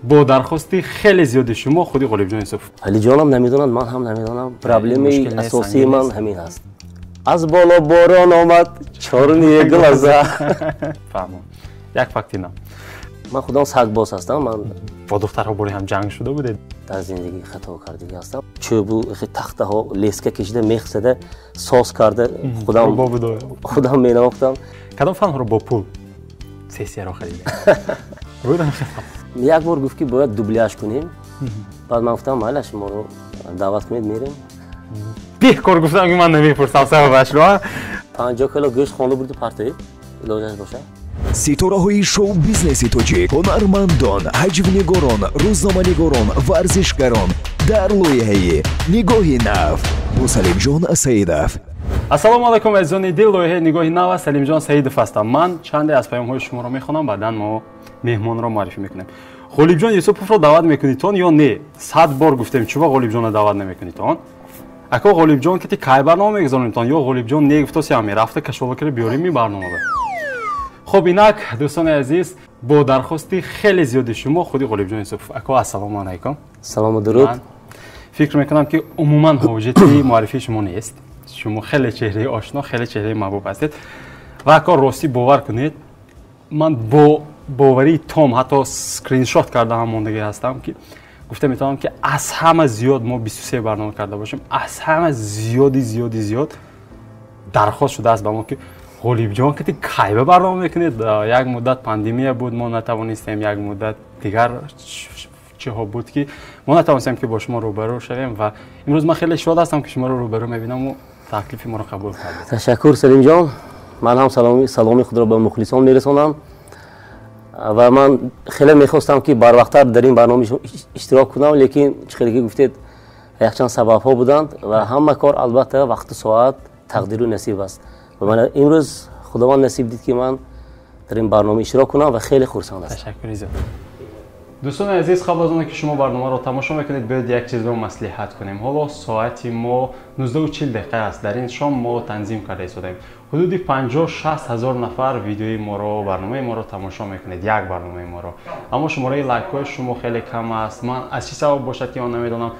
با درخواستی خیلی زیادی شما خودی غالب جان یوسف. علی جانم نمیدونن، من هم نمیدونم. پرابلمی اساسی من همین است. از بالا باران آمد چارونی گل از فهمم. یک فکت اینا. من خودم سگباز هستم. من با دخترها باری هم جنگ شده بودید؟ در زندگی خطا کردگی هستم. چوبو تخته ها لیسکه کشیده میخ زده ساز کرده خودم میناختم. کدام فن رو با پول سیسیه رو خریدید؟ یک بار گفت که باید دوبلیاژ کنیم. بعد من گفتم مالش ما رو دعوت کنید میریم. بیخکار گفتم که من نمیپرسم سببش رو. 50 کیلو گوشت خونده بود پرتایی علاجش باشه. ситораҳои шоу-бизнеси тоҷик ҳунармандон, ҳаҷвинигорон, рӯзноманигорон, варзишгарон дар лоиҳаи нигоҳи нав бо Салимҷон Саидов. ассалому алайкум азизони дил. лоиҳаи нигоҳи нав аст. Салимҷон Саидов ҳастам. ман чанде аз паёмҳои шуморо мехонам, баъдан мо меҳмонро маърифӣ мекунем. ғолибҷон Юсуповро даъват мекунидтон ё не? 100 бор гуфтем чуба ғолибҷонро даъват намекунидтон? ако ғолибҷон кати кай барнома мегузаронидтон ё ғолибҷон не гуфтоси ҳам мерафта кашолакиро биёрими барномада. خب اینک دوستان عزیز با درخواستی خیلی زیادی شما خودی غالبجان یوسف. اکو السلام علیکم. سلام و درود. من فکر میکنم که عموما حاجتی معرفی شما نیست. شما خیلی چهره آشنا، خیلی چهره محبوب هستید و اکو راستی باور کنید من با باوری تام حتی اسکرین شات کرده هم موندگی هستم که گفته میتونم که از همه زیاد ما 23 برنامه کرده باشیم، از همه زیاد درخواست شده است به ما که غالبجان که کی به برنامه میکنید. یک مدت پاندمی بود ما نتوانستیم، یک مدت دیگر چه ها بود که ما نتوانستیم که با شما روبرو شویم و امروز من خیلی شاد هستم که شما رو روبرو میبینم و تکلیف ما رو قبول کردید. تشکر سلیم جان. من هم سلامی خود را به مخلصان میرسونم و من خیلی میخواستم که بر وقت‌تر در این برنامه اشتراک کنم، لیکن چخیلی گفتید یک چند سبب ها بودند و همه کار البته وقت ساعت تقدیر و نصیب است. و من امروز خداوند نصیب دید که من در این برنامه اشتراک کنم و خیلی خرسند هستم. تشکر زیاد. دوستان عزیز قبل از اون که شما برنامه رو تماشا میکنید باید یک چیز رو مصلحت کنیم. حالا ساعت ما 19:40 دقیقه است. در این شام ما تنظیم کرده شدیم. حدود 50-60 هزار نفر ویدیوی ما رو برنامه ما رو تماشا میکنید، یک برنامه ما رو. اما شماره لایک های شما خیلی کم است. من از چی سبب باشد که من نمیدونم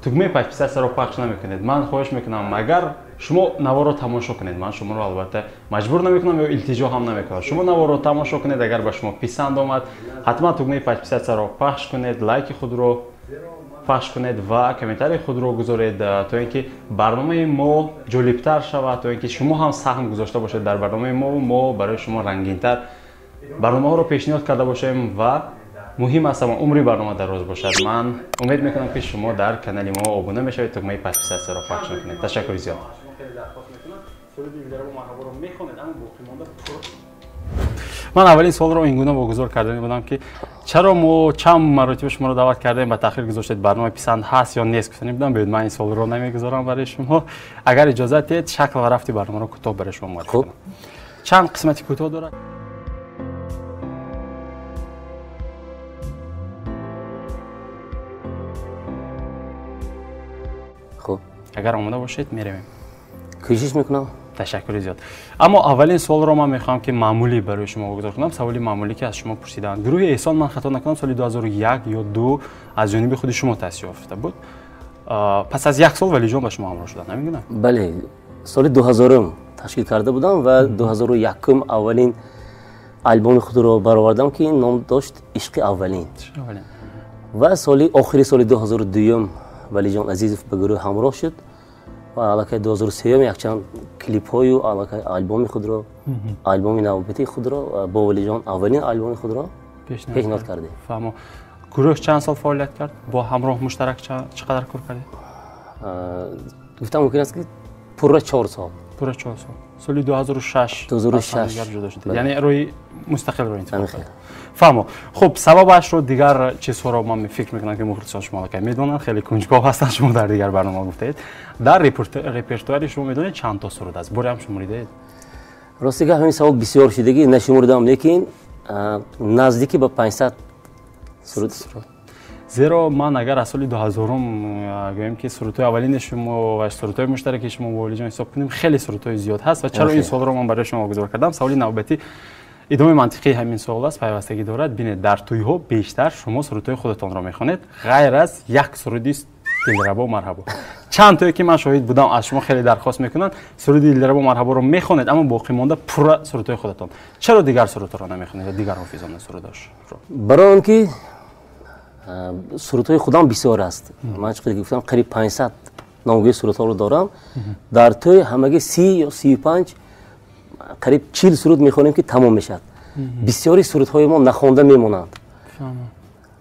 تگمه پچ رو پخش نمیکنید. من خواهش میکنم اگر شما نوار رو تماشا کنید، من شما رو البته مجبور نمیکنم یا التجا هم نمیکنم، شما نوار رو تماشا کنید، اگر به شما پسند آمد حتما تگمه پچ رو پخش کنید، لایک خود رو پخش کنید و کامنتاری خود رو گذارید تا اینکه برنامه ما جالبتر شود، تا اینکه شما هم سهم گذاشته باشید در برنامه ما برای شما رنگین‌تر برنامه ها رو پیشنهاد کرده باشیم و مهم است ما عمری برنامه دراز باشد. من امید میکنم که شما در کانال ما آبونه میشوید، تگمه پچ رو پخش میکنید. تشکر زیاد. من اولین سوال رو اینگونه واگذار کردم بودم که چرا ما چند مرتبه شما رو دعوت کردیم و تاخیر گذاشتید برنامه پسند هست یا نیست گفتنی بودم. ببینید من این سوال رو نمیگذارم برای شما. اگر اجازه دید شکل و رفتی برنامه رو کوتاه برای شما معرفی کنم. چند قسمتی کوتاه داره. خب اگر آماده باشید میریم. کوشش میکنم. تشکر زیاد. اما اولین سوال رو من میخوام که معمولی برای شما بگذار کنم. سوالی معمولی که از شما پرسیدن. گروه احسان من خطا نکنم سال 2001 یا 2 از جانب خود شما تأسیس یافته بود. پس از یک سال ولی جان به شما همراه شدن نمیدونم. بله سال 2000 تشکیل کرده بودم و 2001 اولین آلبوم خود رو برآوردم که نام داشت عشق اولین. و سال آخری سال 2002 ولی جان عزیز به گروه همراه شد و علاقه 2003 یک چند کلیپ های و علاقه آلبوم خود را آلبوم نوبتی خود را با ولی جان اولین آلبوم خود را پیشنهاد کرده. فهمم. گروه چند سال فعالیت کرد؟ با همراه مشترک چقدر کار کردید؟ گفتم ممکن است که پورا 4 سال. پورا 4 سال. سال 2006 جدا شد. یعنی روی مستقل روی انتخاب کرد. فهمم. خب سببش رو دیگر چیزها رو من فکر میکنم که مخلصان شما که میدونن خیلی کنجکاو هستن. شما در دیگر برنامه گفتید در رپرتوار شما میدونید چند تا سرود است؟ باری هم شمردید؟ راستی که همین سوال بسیار شدگی نشمردم لیکن نزدیکی به 500 سرود. زیرا من اگر از سال 2000 گویم که سرودهای اولین شما و سرودهای مشترک شما و ولی جان حساب کنیم خیلی سرودهای زیاد هست و چرا این سوال رو من برای شما گذار کردم. سوالی نوبتی ادامه منطقی همین سوال است پیوستگی دارد. ببینید در توی‌ها بیشتر شما سرودهای خودتان را میخوانید غیر از یک سرودی دلربا و مرحبا. چند تایی که من شاهد بودم از شما خیلی درخواست میکنن سرود دلربا و مرحبا رو میخوانید اما باقی مانده پورا سرودهای خودتان. چرا دیگر سرودها را نمیخوانید یا دیگر حافظان سروداش رو؟ برای اینکه سرودهای خودم بسیار است. من چقدر گفتم قریب 500 نامگوی سرودها رو دارم. در توی همگی 30 یا 35 قریب 40 سرود میخوانیم که تمام میشد. بسیاری سرودهای ما نخوانده میمونند.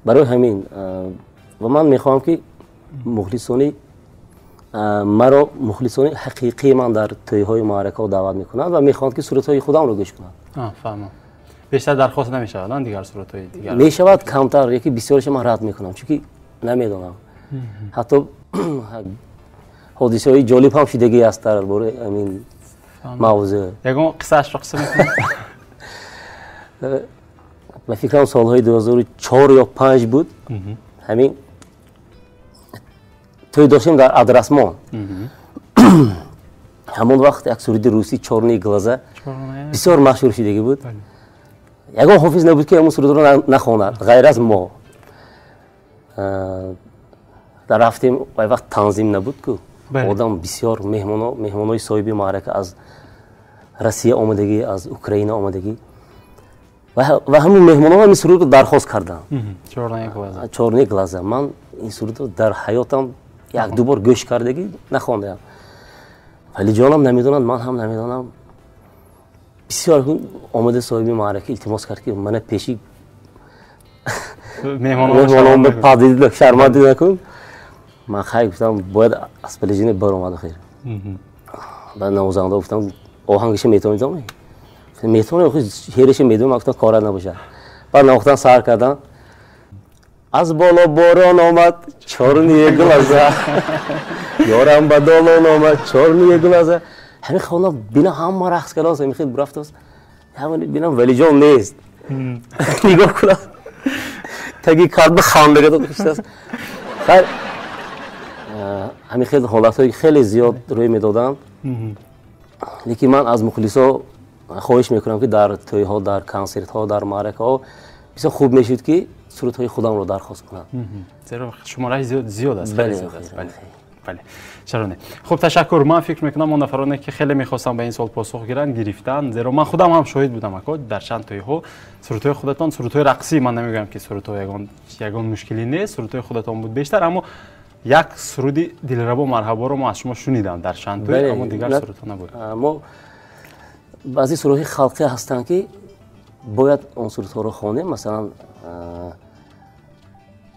برای همین و من میخوام که مخلصانی مرا مخلصانی حقیقی من در توی‌های معرکه دعوت میکنند و میخوان که سرودهای خودم رو گوش کنند. فهمم. بیشتر درخواست نمیشود دیگر سرودهای دیگر میشود کمتر یکی بسیارش من رد میکنم چون نمیدونم حتی حادثه‌های جالب هم شدگی است در باره همین موضوع. یگان قصه‌اش را قصه میکنید؟ من فکرم سالهای 2004 یا 5 بود. همین توی داشتیم در ادرسمان. همون وقت یک سرود روسی چورنی گلازه بسیار مشهور شدگی بود. یگان حافظ نبود که همون سرود رو نخواند غیر از ما. در رفتیم و وقت تنظیم نبود که آدم بسیار مهمانای صاحب معرکه از روسیه آمدگی از اوکراین آمدگی و همون مهمانان این سرود رو درخواست کردن. چورنی گلازه. من این سرود رو در حیاتم یک دو بار گوش کردگی نخواندم. ولی جانم نمیدونند من هم نمیدونم. بسیار آمده صاحب معرکه التماس کرد که من پیشی مهمانان به پادید شرمنده نکن. من خیلی گفتم باید از پلیجین برآمد خیر. بعد نوازنده گفتم آهنگش میتونید میتونه خود هیرش میدونم وقتا کار نباشه. بعد نوختن سر کردن از بالا باران آمد چورنی گلازه یارم به دالان آمد چورنی گلازه. همین خوانا بینا همه رقص کردن همین خیلی برفت است. همین بینا ولی جان نیست. نگاه کنم تگی کرد به خاندگی تو کشته است. خیر همین خیلی حالتهای خیلی زیاد روی میدادم. لیکن من از مخلصا خواهش میکنم که در توی ها در کنسرت ها در معرکه ها بسیار خوب میشود که سرودهای خودم رو درخواست کنم. زیرا شماره زیاد است. بله. چرا نه. خب تشکر. من فکر میکنم اون نفرانی که خیلی میخواستم به این سوال پاسخ گیرن گرفتن. زیرا من خودم هم شاهد بودم اکو در چند توی ها سرودهای خودتان سرودهای رقصی من نمیگم که سرودهای یگان مشکلی نیست سرودهای خودتان بود بیشتر اما یک سرودی دلربا مرحبا رو ما از شما شنیدم در چند توی اما دیگر سرودها نبود. ما بعضی سرودهای خلقی هستند که باید اون سرودها رو خوانیم مثلا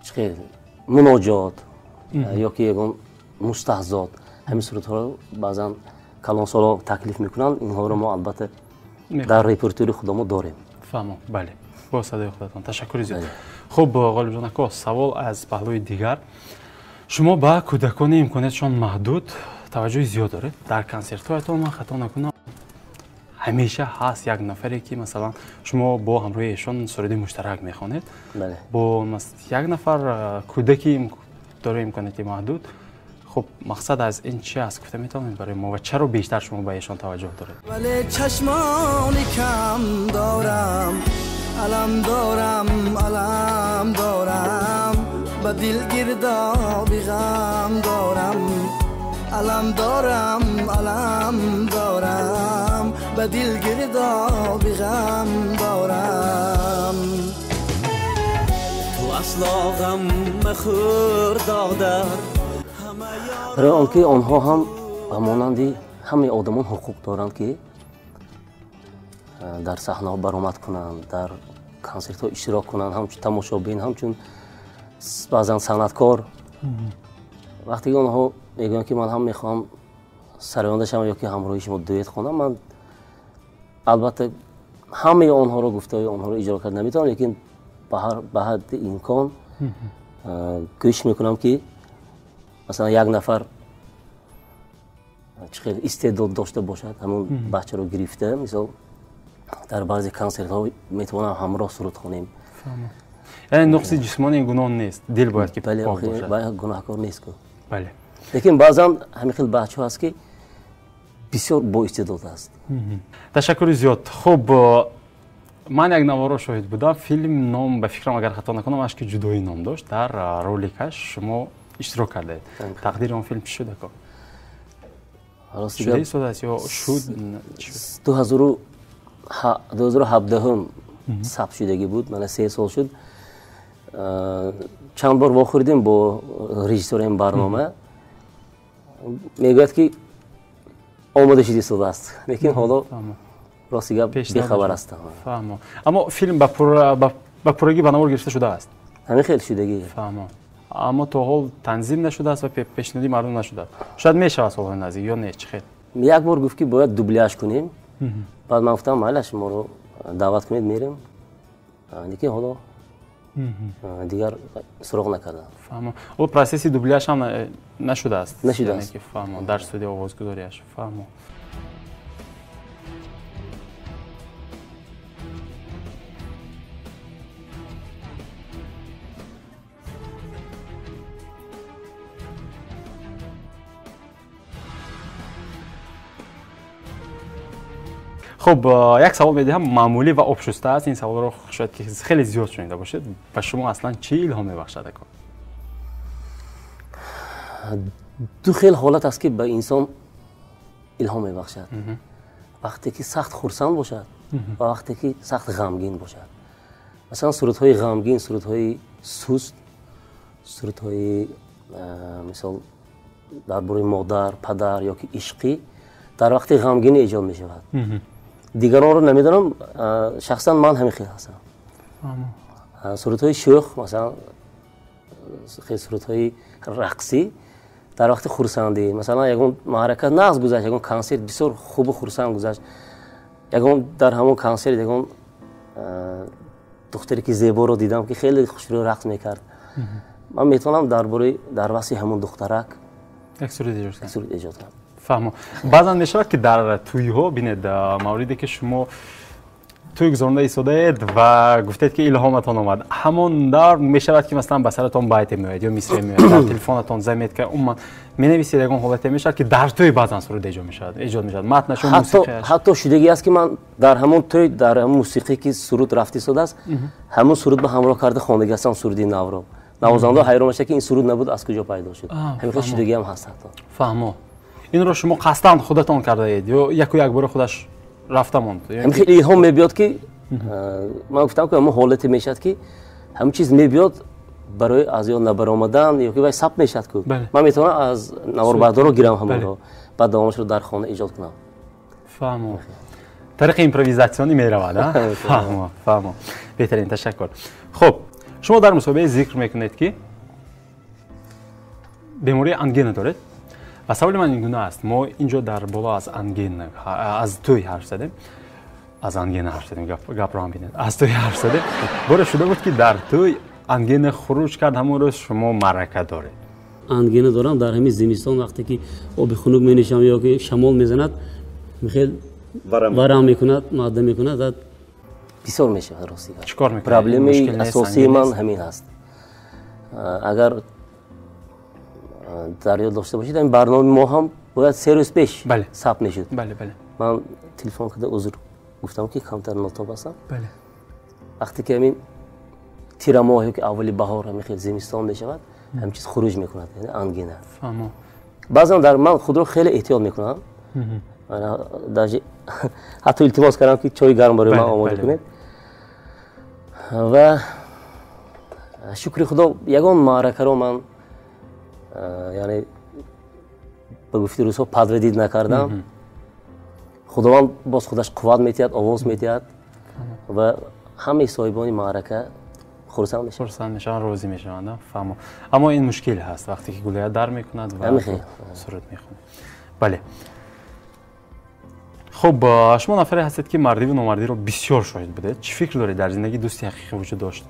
چه مناجات یا که یگان مستحضات همین سرودها رو بعضا کلانسالا تکلیف میکنن اینها رو ما البته در رپرتوری خودمون داریم. فهمم. بله با صدای خودتان تشکر زیاد. خب غالب جان اکو سوال از پهلوی دیگر شما با کودکان امکاناتشان محدود توجه زیاد دارید در کنسرت هایتان من خطا نکنم همیشه هست یک نفری که مثلا شما با همراه ایشان سرود مشترک میخوانید. بله. با یک نفر کودکی داره امکانات محدود. خب مقصد از این چی است گفته میتونید برای ما و چرا بیشتر شما به ایشان توجه دارید؟ ولی چشمانی کم دارم علم دارم با دل گردابی غم دارم علم دارم با دل گردابی غم دارم تو اصلا غم مخور دادر برای آنکه آنها هم همانندی همه آدمان حقوق دارند که در صحنه ها برآمد کنند در کنسرت ها اشتراک کنند همچون تماشابین همچون بعضا صنعتکار وقتی آنها میگن که من هم میخوام سرایانده شم یا که همراهی شما دویت خوانم من البته همه آنها رو گفته آنها رو اجرا کرد نمیتونم لیکن به حد امکان کوشش میکنم که مثلا یک نفر خیلی استعداد داشته باشد همون بچه رو گرفته مثلا در بعضی کنسرت ها میتونم همراه سرود خوانیم. یعنی نقص جسمانی گناه نیست دل باید که پاک باشد. باید گناهکار نیست که. بله. لیکن بعضا همین خیلی بچه ها هست که بسیار با استعداد است. تشکر زیاد. خب من یک نوارا شاهد بودم. فیلم نام به فکرم اگر خطا نکنم اشک جدایی نام داشت. در رولکش شما اشتراک کردید. تقدیر اون فیلم چی شده که؟ شده است یا شد 2017 هم ثبت شدگی بود. من 3 سال شد. چند بار واخوردیم با رژیسور این برنامه. میگوید که آماده شدی شده است. لیکن حالا راستی گپ بی‌خبر هستم. فهمم. اما فیلم با پروژه بنابر گرفته شده است. همین خیلی شدگی. فهمم. اما تا حال تنظیم نشده است و پیشنهادی مردم نشده. شاید میشه از حال نزدیک یا نه چه خیر. یک بار گفت که باید دوبلیاژ کنیم. بعد من گفتم معلش ما رو دعوت کنید میریم. لیکن حالا دیگر سراغ نکردم. فهمم. او پروسسی دوبلیاژ هم نشده است. نشده است. فهمم. در استودیو آوازگذاریش. فهمم. خب یک سوال میدهم معمولی و آبشسته است. این سوال رو شاید که خیلی زیاد شنیده باشید. و شما اصلا چی الهام میبخشد؟ دو خیلی حالت است که به انسان الهام میبخشد. وقتی که سخت خرسند باشد و وقتی که سخت غمگین باشد. مثلا صورت‌های غمگین، صورت‌های سست، صورت‌های مثلا درباره مادر، پدر یا که عشقی در وقت غمگین ایجاد می‌شود. دیگران رو نمیدونم، شخصا من همین خیلی هستم. صورت‌های شوخ، مثلا خیلی صورت‌های رقصی در وقت خرسندی، مثلا یگون معرکه نقض گذشت، یگون کنسرت بسیار خوب و خرسند گذشت، یگون در همون کنسرت یگون دختری که زیبا رو دیدم که خیلی خوشرو رقص میکرد. من میتونم در واسه همون دخترک یک صورت ایجاد کنم. فهمم. بعضا میشه که در توی‌ها ببینید موردی که شما توی گذرانده ایستادید و گفتید که الهامتان اومد، همون در میشود که مثلا به سرتون بیت میاد یا مصرع میاد، در تلفنتون زمید که اون مینویسید یگان حالت میشه که در توی بعضا سرود ایجاد میشد متنش موسیقی حتی شدگی است که من در همون توی در همون موسیقی که سرود رفتی شده است همون سرود به همراه کرده خواندگی هستم سرودی نو رو نوازنده حیران میشه که این سرود نبود از کجا پیدا شد. همین شدگی هم هست. حتی فهمم. این رو شما قصداً خودتون کرده اید یا یک بار خودش رفته موند؟ همین خیلی الهام میاد که من گفتم که همون حالتی میشد که همه چیز میاد برای از یاد نبرآمدن یا که باید ثبت میشد که من میتونم از نواربردار رو گیرم همون رو بعد دوامش رو در خانه ایجاد کنم. فهمم. طریق ایمپروویزاسیونی میرود. فهمم. بهترین، تشکر. خب شما در مسابقه ذکر میکنید که بیماری انگین دارید و سوال من این گونه است. ما اینجا در بالا از انگین از توی حرف زدیم. از انگین حرف زدیم، گپ رو هم بینید. از توی حرف زدیم. باره شده بود که در توی انگین خروج کرد همون روز شما معرکه داره. انگین دارم در همین زمستان وقتی که آب خنک می‌نوشم یا که شمال میزند خیلی ورم میکند، معده میکند، بسیار میشه راستی. چیکار میکنید؟ پرابلم اساسی من همین هست. اگر در یاد داشته باشید این برنامه ما هم باید 3 روز پیش ثبت میشد. بله. من تلفن کرده عذر گفتم که کمتر نوتا هستم. بله. وقتی که همین تیر ماهی که اولی بهار همین خیلی زمستان میشود همین چیز خروج میکند، یعنی انگینه. فهمم. بعضا در من خود رو خیلی احتیاط میکنم. من حتی التماس کردم که چای گرم برای من آماده کنید. و شکر خدا یگان معرکه رو من یعنی به گفته روزها پدردید نکردم. خداوند باز خودش قوت میتید، آواز میتید و همه صاحبان معرکه خرسند میشن، راضی میشن. فهمم. اما این مشکل هست وقتی که گلوله در میکند و سرود میخونه. بله. خب شما نفری هستید که مردی و نامردی رو بسیار شاهد بودید. چی فکر دارید در زندگی دوستی حقیقی وجود داشت؟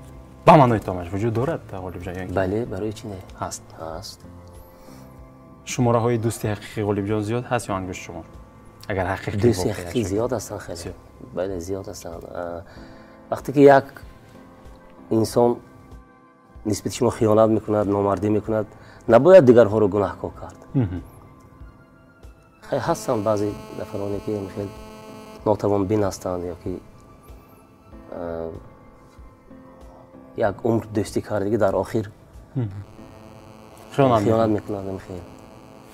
با معنای تامش وجود دارد غالب جان؟ بله، برای چی نه؟ هست. شماره های دوستی حقیقی غالب جان زیاد هست یا انگشت شما؟ اگر حقیقی دوستی حقیقی زیاد هستن، خیلی بله زیاد هستن. وقتی که یک انسان نسبت شما خیانت میکند، نامردی میکند، نباید دیگرها رو گناهکار کرد. خیلی هستن بعضی نفرانی که خیلی ناتوان بین هستند یا که یک عمر دوستی کردگی در آخر خیانت میکنند. خیلی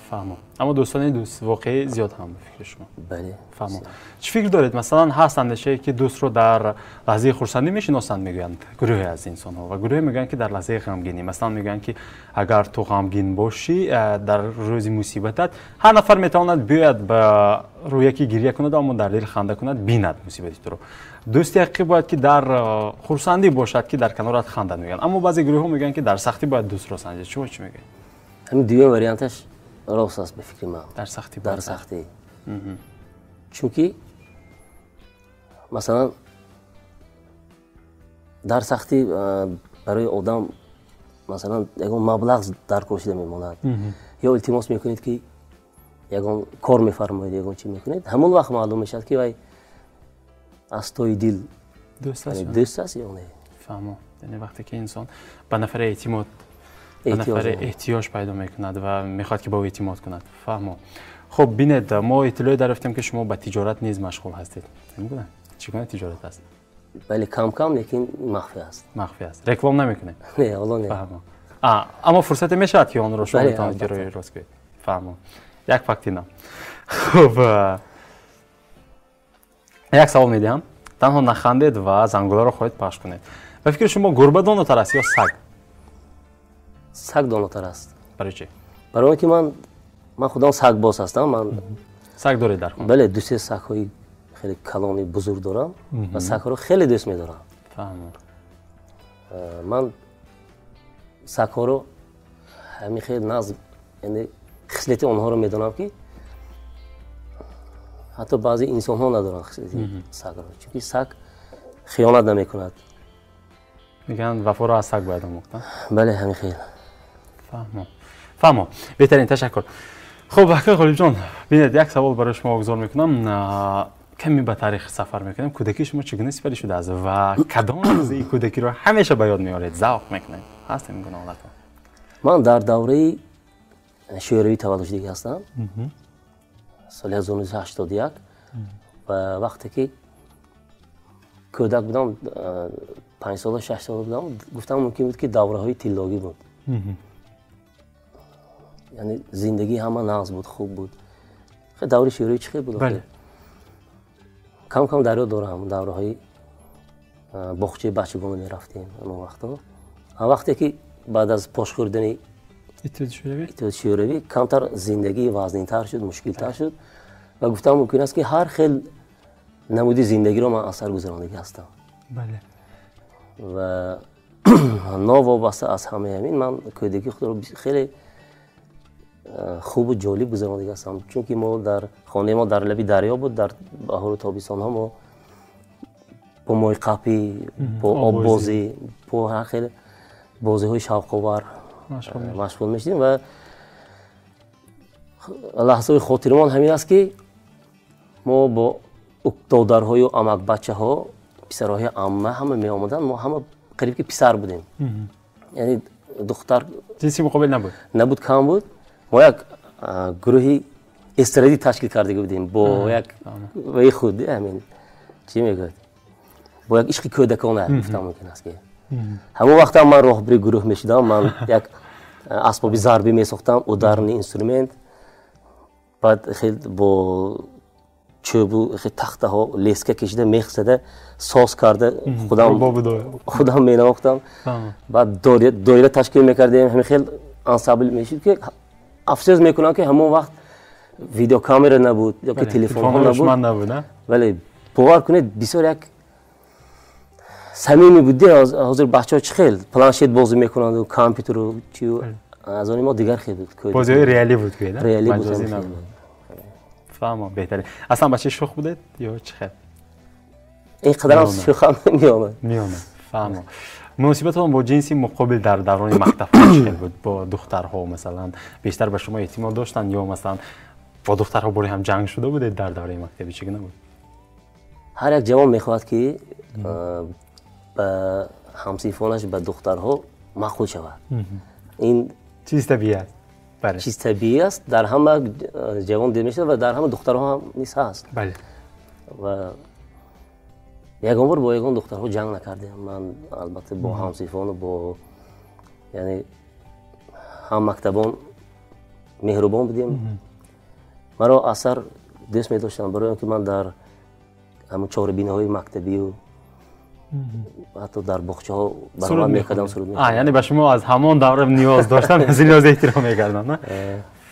فهمم. اما دوستان دوست واقعی زیاد هم به فکر شما. بله. فهمم. چه فکر دارید مثلا هست اندیشه که دوست رو در لحظه خرسندی میشناسند میگویند گروهی از انسان ها و گروهی میگن که در لحظه غمگینی، مثلا میگن که اگر تو غمگین باشی در روز مصیبتت هر نفر میتواند بیاید به روی یکی گریه کند اما در دل خنده کند بیند مصیبتی تو رو. دوستی حقیقی باید که در خرسندی باشد که در کنارت خندد میگن، اما بعضی گروه ها میگن که در سختی باید دوست رو سنجید. شما چی میگید؟ همین دوم واریانتش راست است به فکر من. در سختی در سختی. چونکی مثلا در سختی برای آدم مثلا یگان مبلغ در کوشیده میماند یا التماس میکنید که یگان کار میفرمایید یگان چی میکنید، همون وقت معلوم میشد که وای از توی دل دوست است یا نه. فهمم. یعنی وقتی که انسان به نفر اعتماد احتیاج پیدا میکند و میخواد که با او اعتماد کند. فهمم. خب بینید ما اطلاعی دریافتیم که شما به تجارت نیز مشغول هستید. نمیگم چگونه تجارت است؟ بله کم کم لیکن مخفی است. مخفی است. رکلام نمیکنید؟ نه حالا نه. فهمم. اما فرصت میشد که آن رو شما بتوانید روی راست کنید. فهمم. یک فکت اینا. خب یک سوال میدم. تنها نخندید و زنگوله رو خواهید پخش کنید. به فکر شما گربه داناتر است یا سگ؟ سگ داناتر است. برای چی؟ برای اینکه من خودم سگ باز هستم. من سگ دارید در خانه؟ بله دو سه سگ های خیلی کلانی بزرگ دارم و سگ ها رو خیلی دوست می‌دارم. فهمم. من سگ ها رو همین خیلی ناز یعنی خصلت آنها رو میدونم که حتی بعضی انسان ها ندارن خصلت سگ رو، چون سگ خیانت نمیکند. میگن وفا رو از سگ باید آموخت. بله همین خیلی. فهمم. بهترین تشکر. خب حقیقت غالب جان ببینید یک سوال برای شما گذار میکنم. کمی به تاریخ سفر میکنیم. کودکی شما چگونه سپری شده است و کدام لحظه کودکی رو همیشه به یاد میارید ذوق میکنید؟ هست این گونه حالت؟ من در دوره شوروی تولد شده هستم. سال 1981 و وقتی که کودک بودم 5 سال 6 سال بودم گفتم ممکن بود که دوره های طلاگی بود. یعنی زندگی همه ناز بود، خوب بود. خیلی دوره شوروی چه بود؟ بله. کم کم در یاد دارم دوره های باغچه بچگان میرفتیم اون وقتا. وقتی که بعد از پاش خوردن اتحاد شوروی کمتر زندگی وزنی‌تر شد، مشکل‌تر شد و گفتم ممکن است که هر خیل نمودی زندگی رو من اثر گذرانده هستم. بله. و ناوابسته از همه همین من کودکی خود رو خیلی خوب و جالب گذرانده هستم، چون که ما در خانه ما در لبی دریا بود. در بهار و تابستان ها ما با مای قپی، با آب بازی، با هر خیلی بازی های شوق آور مشغول میشدیم و لحظه خاطرمان همین است که ما با دادرهای و عمک بچه ها پسرهای عمه همه می آمدن، ما همه قریب که پسر بودیم. یعنی دختر جنسی مقابل نبود کم بود. ما یک گروهی استرادی تشکیل کرده بودیم با یک وی خود همین چی میگوید با یک عشق کودکانه گفتم ممکن است که همون وقت هم من راهبر گروه میشدم. من یک اسباب ضربی میساختم، اودرنی اینسترومنت، بعد خیلی با چوب خیلی تخته ها لیسکه کشیده میخ زده ساز کرده خودم مینواختم. بعد دایره تشکیل میکردیم. همین خیلی انسامبل میشد که افسوس میکنم که همون وقت ویدیو کامera نبود یا که تلفن ها نبود. ولی باور کنید بسیار یک صمیمی بود. حاضر بچه‌ها چه خیلی پلنشیت بازی میکنند و کامپیوتر و چیو از اون ما دیگر خیلی بود. بازی ریالی بود که نه؟ ریالی بود. فهمم. بهتره. اصلا بچه شوخ بودید یا چه خیلی؟ این قدر هم شوخم میامد. فهمم. مناسبتتون با جنسی مقابل در دوران مکتب چه بود؟ با دخترها مثلا بیشتر به شما اعتماد داشتن یا مثلا با دخترها باری هم جنگ شده بودید در دوره مکتبی چگونه بود؟ هر یک جوان میخواد که به همسیفانش به دخترها مخول شود. این چیز طبیعی است. بله. چیز طبیعی است. در همه جوان دیده میشه و در همه دخترها هم نیست هست. بله. و ягон бор бо ягон духтарҳо ҷанг накардем. Ман албатта бо ҳамсинфону бо яъне ҳаммактабон меҳрубон будем. маро асар дӯст медоштам, барои он ки ман дар ҳамун чорабинаҳои мактабию ҳатто дар боғчаҳо баромад мекардам, суруд мекардам. яъне ба шумо аз ҳамон давра ниёз доштан, аз ниёз эҳтиром мекардам, на?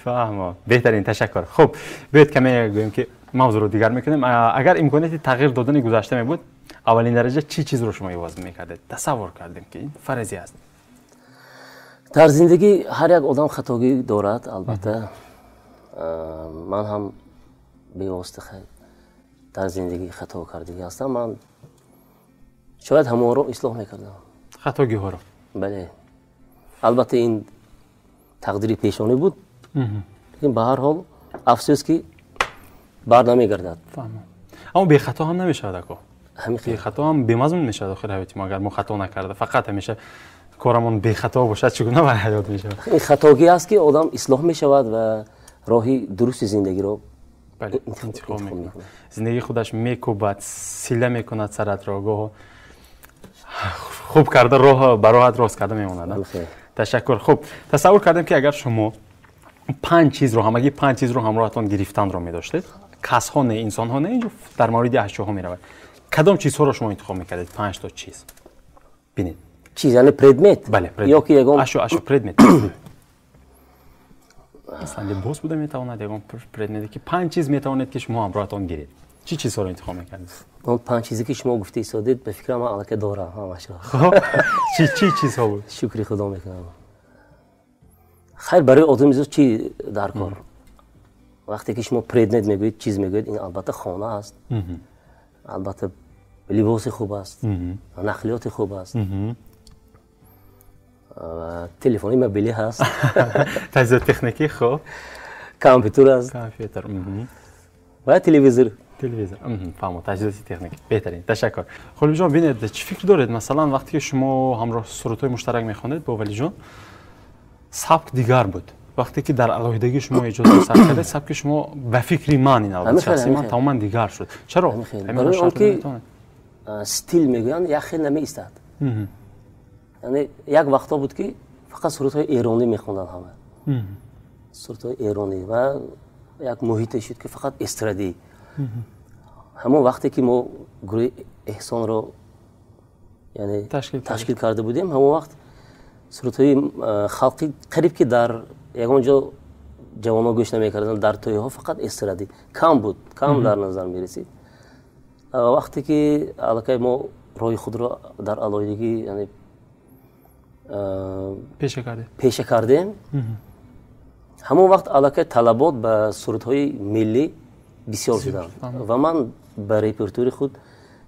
фаҳмо. беҳтарин, ташаккур. Хуб, биёед каме гӯем ки мавзӯъро дигар мекунем. Агар имконияти тағйир додани гузашта мебуд, аввалин дараҷа чӣ чизро шумо ивоз мекардед? Тасаввур кардем ки ин фаразӣ аст. дар зиндагӣ ҳар як одам хатогӣ дорад, албатта. ман ҳам бевосита дар зиндагӣ хато кардагӣ ҳастам. ман шояд ҳамонро ислоҳ мекардам. Хатогиҳоро? бале. албатта ин тақдири пешонӣ буд. лекин ба ҳар ҳол афсӯс ки бар намегардад. аммо бехато ҳам намешавад ако. ҳамин бехато ҳам бемазмун мешавад охир ҳаёти мо. агар мо хато накарда фақат ҳамеша корамон бехато бошад, чӣ гуна бар ҳаёт мешавад? ин хатогӣ аст ки одам ислоҳ мешавад ва роҳи дурусти зиндагиро интихоб мекунад. зиндагии худаш мекӯбад, сила мекунад саратро, гоҳо хуб карда роҳ ба роҳат рост карда мемонад. ташаккур. хуб, тасаввур кардем ки агар шумо 5 чизро, ҳамагӣ 5 чизро ҳамроҳатон гирифтанро медоштед, касҳо не, инсонҳо не, инҷо дар мавриди ашёҳо меравад. кадом чизҳоро шумо интихоб мекардед? 5 то чиз. бинед. чиз яъне предмет? бале, предмет. ё ки ягон ашё предмет. аслан либос буда метавонад, ягон предмете ки 5 чиз метавонед ки шумо ҳамроҳатон гиред. чӣ чизҳоро интихоб мекардед? он 5 чизе ки шумо гуфта истодед, ба фикрам ман аллакай дорам ҳамашро. чӣ чизҳо буд? шукри худо мекунам. хайр, барои одамизод чӣ дар кор? вақте ки шумо предмет мегӯед, чиз мегӯед, ин албатта хона аст. албатта либоси хуб аст, нақлиёти хуб аст, телефони мобилӣ ҳаст, таҷҳизоти техникӣ, хуб, компютер аст, ва телевизор. фаҳмо, таҷҳизоти техникӣ. беҳтарин, ташаккур. холибиҷон, бинед, чӣ фикр доред? масалан, вақте ки шумо ҳамроҳ сурудҳои муштарак мехонед бо валиҷон, сабк дигар буд. вақте ки дар алоҳидагӣ шумо иҷоз сар кардед, сабки шумо ба фикри ман, ин албатта шахси ман тамоман дигар шуд. чаро? барои он ки стил мегӯянд як хел намеистад. яъне як вақтҳо буд ки фақат сурудҳои эронӣ мехонданд ҳама. сурудҳои эронӣ ва як муҳите шуд ки фақат эстрадӣ. ҳамон вақте ки мо гурӯҳи эҳсонро яъне ташкил карда будем, ҳамон вақт сурудҳои халқӣ қариб ки дар ягон ҷо ҷавонҳо гӯш намекарданд, дар тӯйҳо фақат эстрадӣ кам буд, кам дар назар мерасид. вақте ки аллакай мо роҳи худро дар алоҳидагӣ яъне пеша кардем, ҳамон вақт аллакай талабот ба сурудҳои миллӣ бисёр шуданд ва ман ба репертури худ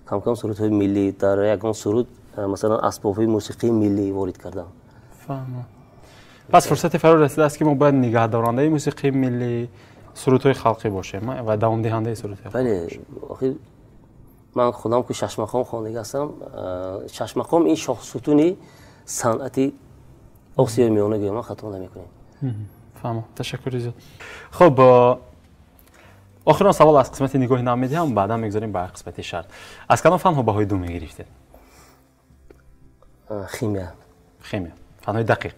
камкам сурудҳои миллӣ дар ягон суруд масалан асбобҳои мусиқии миллӣ ворид кардам. пас фурсати фаро расидааст ки мо бояд нигаҳдорандаи мусиқии миллӣ, сурудҳои халқӣ бошем ва давомдиҳандаи сурудҳои халқӣ. бале, охир ман худам ки шашмақом хондаги ҳастам. шашмақом ин шоҳсутуни санъати осиёи миёна гӯям, ман хато намекунем. фаҳмо, ташаккури зиёд. хуб, охирон савол аз қисмати нигоҳи нав медиҳам, баъдан мегзорем ба қисмати шарт. аз кадом фанҳо баҳои ду мегирифтед? химия. химия, фанҳои дақиқ.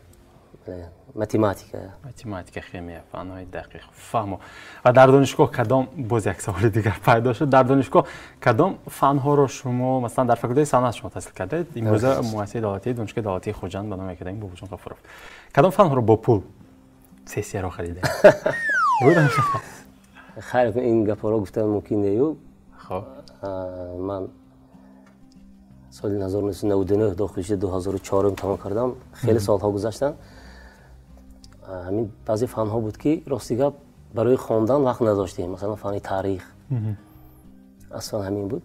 математика. математика, химия, фанҳои дақиқ. фаҳмо. ва дар донишгоҳ кадом, боз як саволи дигар пайдо шуд, дар донишгоҳ кадом фанҳоро шумо масалан дар факултаи санъат шумо таҳсил кардед? имрӯза муассисаи давлатии донишгоҳи давлатии хуҷанд ба номи академик Бобоҷон Ғафуров. кадом фанҳоро бо пул сессияро харидед? хайр, ин гапҳоро гуфтан мумкин нею. хоб, ман соли 1999 дохилши 2004 тамом кардам. хеле солҳо гузаштанд. ҳамин баъзе фанҳо буд ки рости гап барои хондан вақт надоштем. масалан фани таърих аслан ҳамин буд.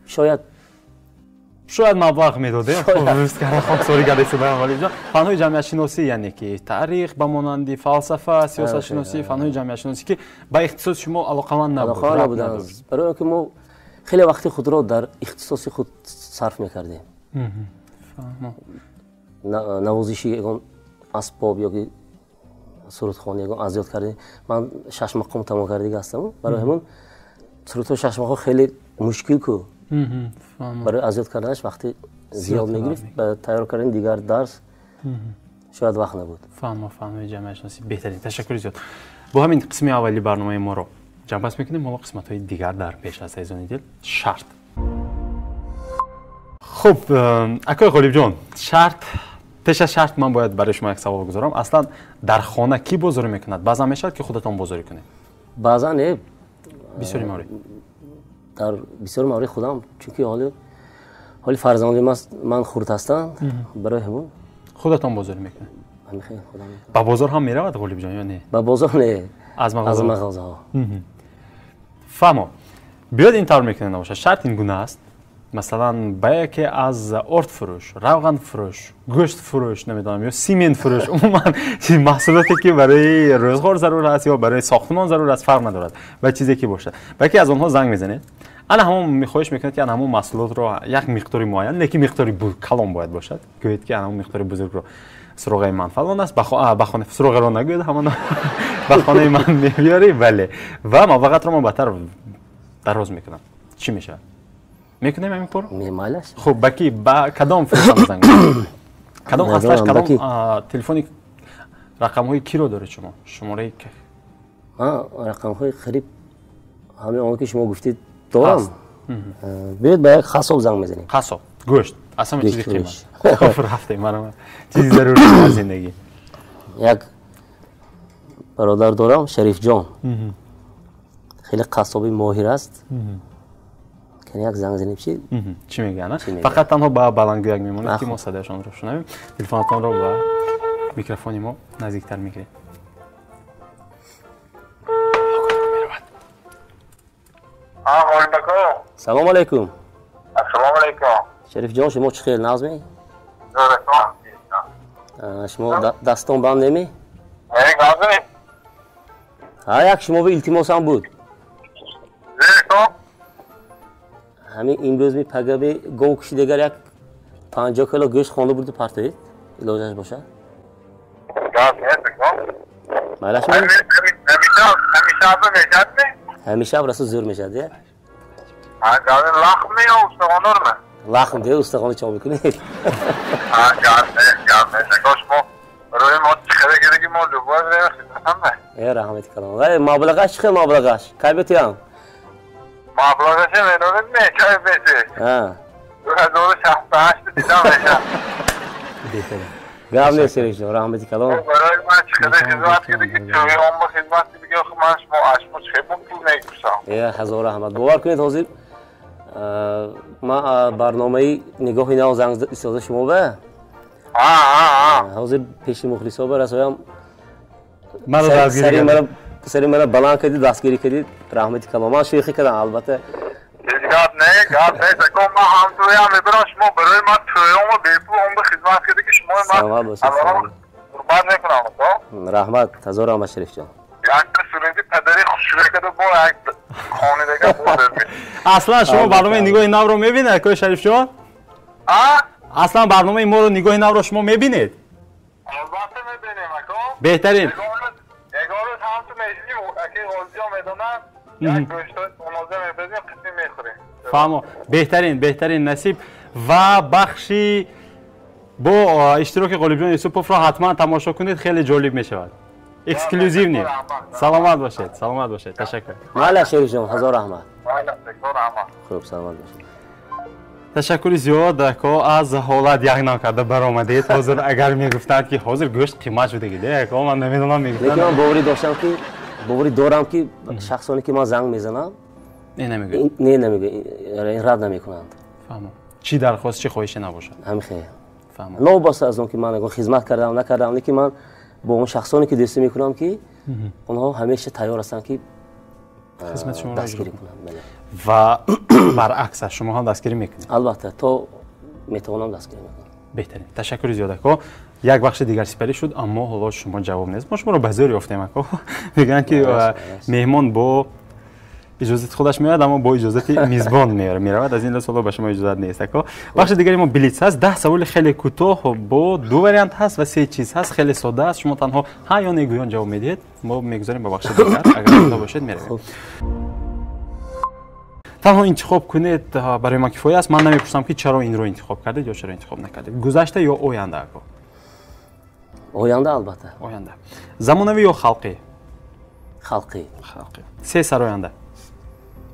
шояд маблағ медодем. хобсори гадесидан валиҷон. фанҳои ҷамъиятшиносӣ, яъне ки таърих ба монанди фалсафа, сиёсатшиносӣ, фанҳои ҷамъиятшиносӣ ки ба ихтисоси шумо алоқаманд набуданд. барои он ки мо хеле вақти худро дар ихтисоси худ сарф мекардем. навозиши ягон асбоб ёки сурудхони ягон азёд кардем. ман 6 мақом тамом кардаги ҳастам. барои ҳамон سرطان ششم‌ها خیلی مشکل کو فهمم. برای اذیت کردنش وقتی زیاد میگرفت به تیار کردن دیگر درس شاید وقت نبود. فهم جامعه شناسی بهترین. تشکر زیاد. با همین قسمی اولی برنامه ما رو جنبش میکنیم. ما قسمت‌های دیگر در پیش از سیزن دل شرط. خب اکای غالب جان، شرط پیش از شرط من باید برای شما یک سوال بگذارم. اصلا در خانه کی بزرگ میکند؟ بعضا میشد که خودتون بزرگ کنید. بعضا نه. بسیاری مورد. در بسیار مورد خودم چون که حالی فرزندم من خرد هستم برای همون خودتون بزرگ میکنید. همین خیلی خودم. با بازار هم میرود غالب جان یا نه؟ با بازار نه. از مغازه ها. فهمم. بیاد این طور میکنه نباشه. شرط این گونه است. مثلا باید که از ارد فروش، روغن فروش، گوشت فروش نمیدونم یا سیمنت فروش عموما محصولاتی که برای روزگار ضرور است یا برای ساختمان ضرور است فرق ندارد و چیزی که باشه. باید از اونها زنگ میزنید. انا همون میخواهش میکنید که همون محصولات رو یک مقداری معین، نه مقداری کلان باید باشد. گویید که همون مقداری بزرگ رو سراغ من فلان است. بخونه سراغ رو نگوید همان بخونه من میبیاری بله. و موقعیت رو من بهتر دراز میکنم. چی میشه؟ میکنیم همین کار؟ میمالش. خب باکی با کدام فروشنده زنگ میزنید؟ کدام اصلش کدام تلفنی رقم های کی رو داره شما؟ شماره که رقم های خرید همین اون که شما گفتید دارم. بیاید با یک خاصاب زنگ میزنیم. خاصاب گوشت اصلا چیزی قیمت. خب رفتیم من چیزی ضروری از زندگی. یک برادر دارم شریف جان. خیلی قصابی ماهر است. که یک زنگ زنیم چی میگن؟ فقط تنها با بلندگویی میمونه که ما صدایشان رو شنویم. تلفنتون رو با میکروفون ما نزدیکتر میگیرید. سلام علیکم. السلام علیکم. شریف جان شما چه خیلی نازمی؟ شما دستان بند نمی؟ یک شما به التماس هم بود. همین امروز می پگه به گو کشیدگر یک 50 کیلو گوشت خانده بود پرتایید علاجش باشه؟ مالش می؟ همیشه برسه زور میشه دیگه؟ لخم می یا استخوانور می؟ لخم دیگه استخوانی چا میکنید؟ گرمه نگاش ما روی ما چخره گره که ما لباز ریم خیلی ای رحمتی کنم ولی مبلغش چه مبلغش؟ کی بیتی هم؟ مبلغش مینونت نه چای بیتی 2068 دیدم میشه بهتره گرم نیست شریف جان رحمتی کنم برای من چخره خدمت کرده که چوی هم با خدمت بگه من شما چخه پول نگوشم ای هزار رحمت باور کنید حاضر ما برنامه نگاه نو زنگ استفاده شما به حاضر پیش مخلص ها برسایم سری مرا بلند کردید دستگیری کردید رحمتی کنم من شیخی کردم البته گرد نه سکم من هم توی هم میبرم شما برای من توی هم بیپو هم به خدمت کرده که شما من قربان نکنم رحمت هزار رحمت شریف جان یک سورندی پدری خوشوه کرده با یک خانه دیگه بودر اصلا شما برنامه نگاه نو رو میبینید اکای شریف جان؟ اصلا برنامه ما رو نگاه نو رو شما میبینید؟ البته میبینیم اکا بهترین یگارت هم تو میشنیم اکی غازی ها میدونن یک گوشت منازه میبینیم قسمی میخوریم فهمو بهترین نصیب و بخشی با اشتراک غالب جان یوسفوف را حتما تماشا کنید خیلی جالب میشود اکسکلوزیو نیم سلامت باشید تشکر مالا شریف جان هزار رحمت خوب سلامت باشید تشکر زیاد که از حالت یک نکرده برآمدید حاضر اگر میگفتند که حاضر گوشت قیمت شده گیده که من نمیدونم میگفتند لیکن من باوری دارم که شخصانی که ما زنگ میزنم نه نمیگه این رد نمیکنند فهمم چی درخواست چی خواهش نباشه همین خیر فهمم نو واسه از اون که من خدمت کردم نکردم لیکن من با اون شخصانی که دوستی میکنم که اونها همیشه تیار هستن که خدمت شما دستگیری کنن و برعکس شما هم دستگیری میکنید البته تو میتونم دستگیری میکنم بهترین تشکر زیاد که یک بخش دیگر سپری شد اما حالا شما جواب نیست ما شما رو بازار یافتیم میگن که مهمان با اجازه خودش میاد اما با اجازه میزبان میرود از این لحاظ به شما اجازه نیست که بخش دیگری ما بلیتس هست 10 سوال خیلی کوتاه با 2 واریانت هست و 3 چیز هست خیلی ساده است شما تنها ها یا نگویان جواب میدید ما میگذاریم به بخش دیگر اگر خدا باشید میرویم تنها انتخاب کنید برای من کفایه است. من نمیپرسم که چرا این رو انتخاب کردید یا چرا انتخاب نکردید. گذشته یا آینده اکو؟ آینده البته. آینده. زمانوی یا خلقی؟ خلقی. خلقی. سه سراینده.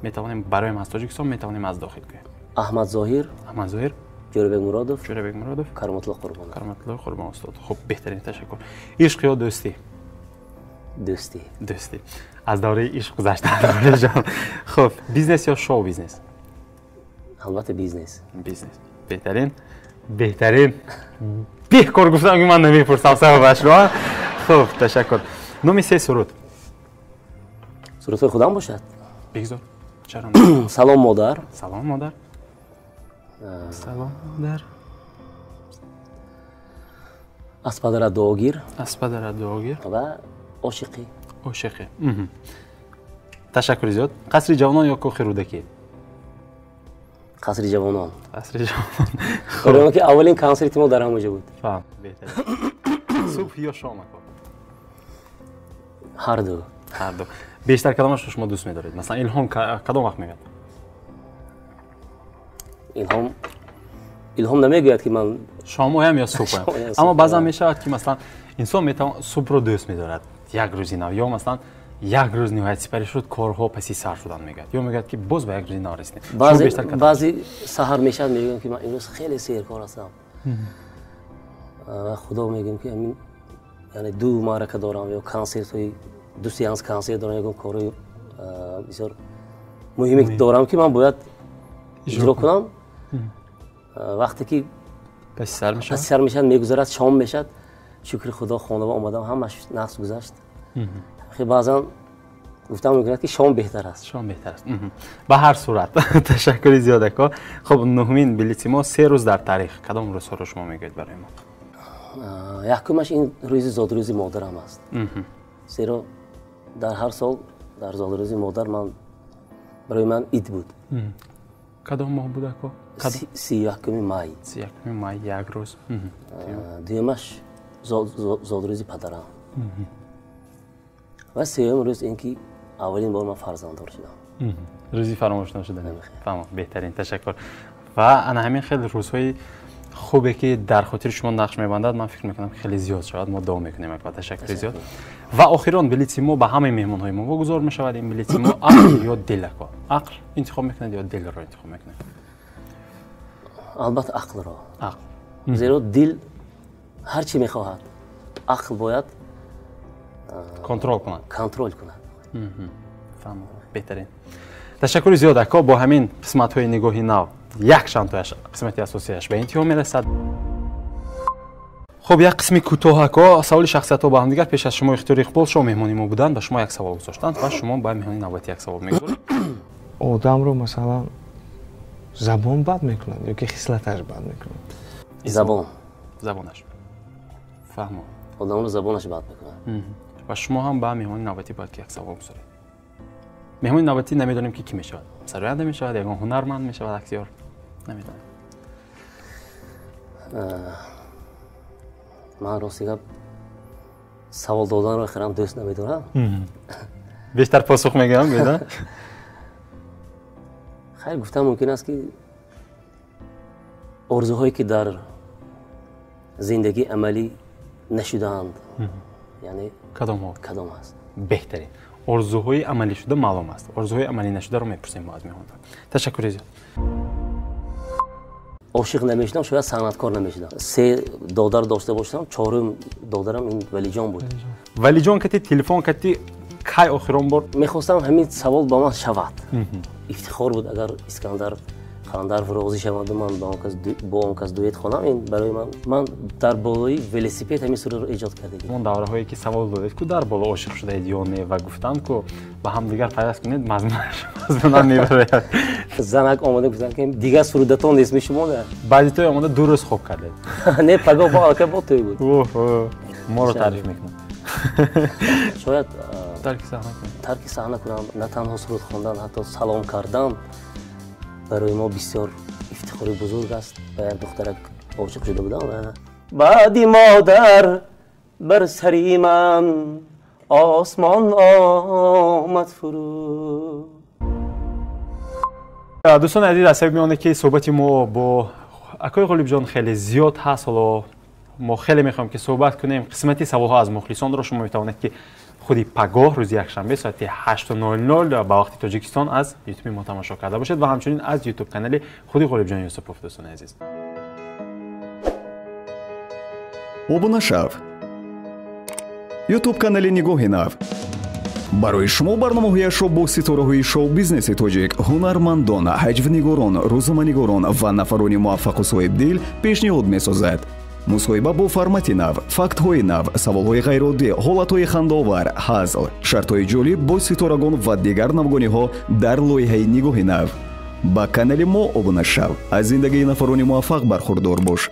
میتوانیم برای از تاجیکستان میتوانیم از داخل کنیم. احمد ظاهر. احمد ظاهر. جوربک مرادوف. جوربک مرادوف. کرامت الله قربان. کرامت الله قربان استاد. خب بهترین تشکر. عشق یا دوستی؟ دوستی. دوستی. از دوره عشق گذشته جان. خب بیزنس یا شو بیزنس؟ البته بیزنس. بیزنس. بهترین بهکار گفتم که من نمیپرسم سببش رو. خب تشکر. نام سه سرود. سرود خودم باشد. بگذار. چرا؟ سلام مادر. سلام مادر. سلام مادر. از پدر دعاگیر. از پدر دعاگیر. و عاشقی. عاشقی. تشکر زیاد. قصر جوانان یا کاخ رودکی؟ قصر جوانان. قصر جوانان. خب که اولین کنسرت ما در همونجا بود. فهم. بهتره. صبح یا شام کار؟ هر دو. هر دو. بیشتر کدامش شما دوست می‌دارید؟ مثلا الهام کدام وقت میاد؟ الهام نمیگوید که من شام هم یا صبح هم. اما بعضا میشود که مثلا انسان میتونه صبح رو دوست می‌دارد. یک روزی نه یا مثلا یک روز نهایت سپری شد کارها پسی سر شدن میگه یا میگه که باز به یک روزی نرسیدیم. بعضی سحر میشد میگم که من امروز خیلی سیرکار هستم و خدا میگم که همین یعنی دو معرکه دارم یا کنسرت های دو سیانس کنسرت دارم یا کاری بسیار مهمی دارم که من باید اجرا کنم. وقتی که پسی سر میشد میگذرد شام میشد شکر خدا خانواده اومدم همش نقص گذشت. خیلی بعضا گفتم میگه که شام بهتر است. شام بهتر است. به هر صورت تشکر زیاد اکا. خب نهمین بلیت ما 3 روز در تاریخ کدام روز رو شما میگید برای ما؟ یکمش این روز زادروزی مادرم است. زیرا در هر سال در زادروزی مادر من برای من عید بود. کدام ماه بود اکا؟ 31 مای. 31 مای یک روز. دیمش زادروزی پدرم. و سوم روز اینکه اولین بار من فرزنددار شدم. روزی فراموش نشده. فهم. بهترین تشکر. و انا همین خیلی روزهای خوبه که در خاطر شما نقش میبندد. من فکر میکنم خیلی زیاد شد ما دوام میکنیم و تشکر زیاد. و آخران بلیت ما به همه مهمان های ما واگذار میشود. این بلیت ما عقل یا دل اکا؟ عقل انتخاب میکنید یا دل رو انتخاب میکنید؟ البته عقل را. عقل. زیرا دل هر چی میخواهد عقل باید کنترل کنند. فهم. بهترین. تشکر زیاد اکا. با همین قسمت های نگاهی نو یک شنطه‌اش قسمتی اساسیش به انتها میرسد. خب یک قسمی کوتاه اکا سوال شخصیت ها با هم دیگر پیش از شما اختیار اقبال شما مهمانی ما بودند و شما یک سوال گذاشتند و شما با مهمانی نوبتی یک سوال میگذارید. آدم رو مثلا زبان بد میکنن یا که خصلتش بد میکنن؟ زبانش. فهم. آدم رو زبانش بد میکنن. و شما هم با مهمانی نوبتی باید که یک سوال بگذارید. مهمانی نوبتی نمیدونیم که کی میشود. سراینده میشود یا هنرمند میشود اکتیور نمیدونم. من راستی که سوال دادن رو خیلی دوست نمیدونم. بیشتر پاسخ میگم میدونم. خیلی گفتم ممکن است که آرزوهایی که در زندگی عملی نشدند یعنی کدام است؟ بهترین آرزوهای عملی شده معلوم است. آرزوهای عملی نشده رو میپرسیم باز میمونم. تشکر زیاد. عاشق نمیشدم شاید صنعتکار نمیشدم. 3 دادر داشته باشم 4م دادرم این ولی جان بود. ولی جان کتی تلفن کتی کی آخرین بار میخواستم همین سوال با من شود. افتخار بود اگر اسکندر خاندار راضی شود من با اون کس دویت کنم. این برای من در بالای ولسیپد همین سوره رو ایجاد کرده. اون دوره هایی که سوال دادید که در بالا عاشق شده اید یا نه و گفتند که با هم دیگر پیوست کنید مضمون میبره. زنک آماده گفتن که دیگه سرودتون اسم شما نه. بعضی تو آماده 2 روز خوب کردید. نه پگاه با الکه با توی بود. ما رو تعریف میکنم. شاید ترک صحنه کنم نه تنها سرود خواندن حتی سلام کردن برای ما بسیار افتخاری بزرگ است. به یک دخترک عاشق شده بودم و بعدی مادر بر سری من آسمان آمد فرو. دوستان عزیز از میونه که صحبت ما با اکای غالب جان خیلی زیاد هست. حالا ما خیلی میخوایم که صحبت کنیم. قسمتی سوال ها از مخلصان رو شما میتوانید که خودی پگاه روز یکشنبه ساعت 8:00 به وقت تاجیکستان از یوتیوب ما تماشا کرده باشید و همچنین از یوتیوب کانال خودی غالب جان یوسفوف. دوستان عزیز обуна шав ютуб канали нигоҳи нав барои шумо барномаҳояшро бо ситораҳои шоу бизнеси тоҷик, ҳунармандон, ҳаҷвнигорон, рӯзноманигорон ва нафарони муваффақу соҳибдил пешниҳод месозад. мусоҳиба бо формати нав, фактҳои нав, саволҳои ғайриоддӣ, ҳолатҳои хандаовар, ҳазл, шартҳои ҷолиб бо ситорагон ва дигар навгониҳо дар лоиҳаи нигоҳи нав. ба канали мо обуна шав, аз зиндагии нафарони муваффақ бархурдор бош.